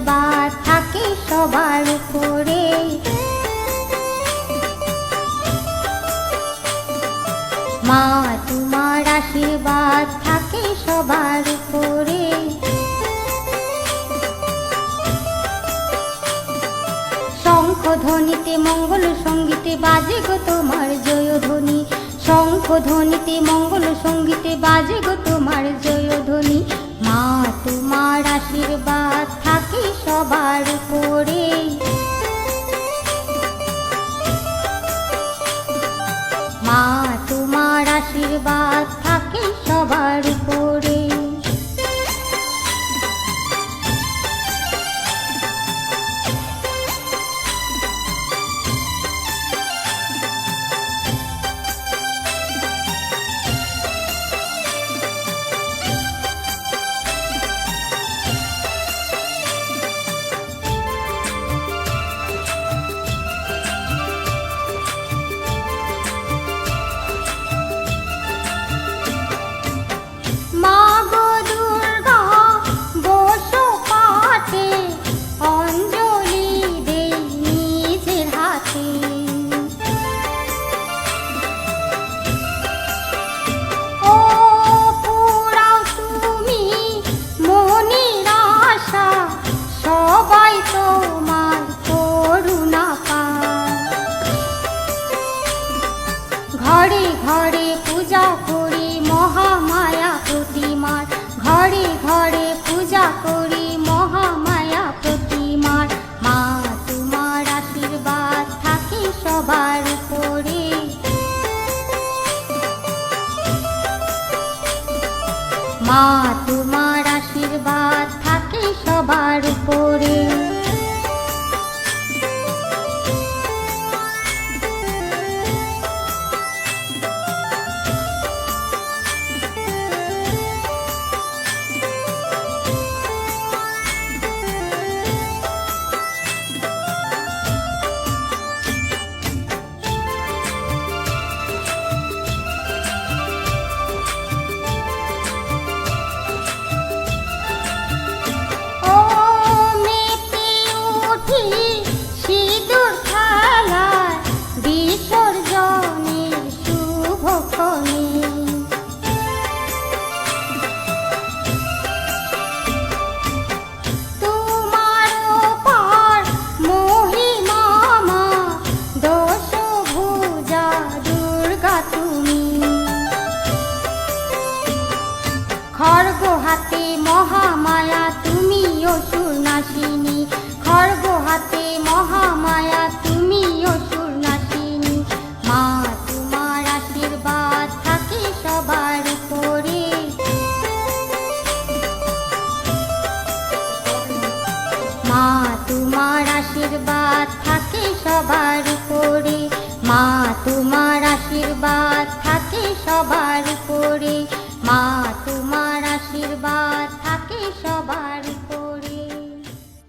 আশীর্বাদ থাকে সবার উপরে। মা তোমার আশীর্বাদ থাকে সবার উপরে। শঙ্খ ধ্বনিতে মঙ্গল সঙ্গীতে বাজে গো তোমার জয়ধ্বনি। শঙ্খ ধ্বনিতে মঙ্গল সঙ্গীতে বাজে গো তোমার জয়ধ্বনি। মা তোমার আশীর্বাদ থাকে সবার উপরে। মা তোমার আশীর্বাদ থাকে সবার উপরে। ঘরে ঘরে পূজা করি মহামায়া প্রতিমার। ঘরে ঘরে পূজা করি মহামায়া প্রতিমার। মা তোমার আশীর্বাদ থাকে সবার উপরে। মা তোমার আশীর্বাদ থাকে সবার উপরে। খড়গ হাতে মহামায়া তুমি অসুর নাশিনী। খড়গ হাতে মহামায়া তুমি অসুর নাশিনী। মা তোমার আশীর্বাদ থাকে সবার উপরে। মা তোমার আশীর্বাদ থাকে সবার উপরে। মা তোমার আশীর্বাদ থাকে সবার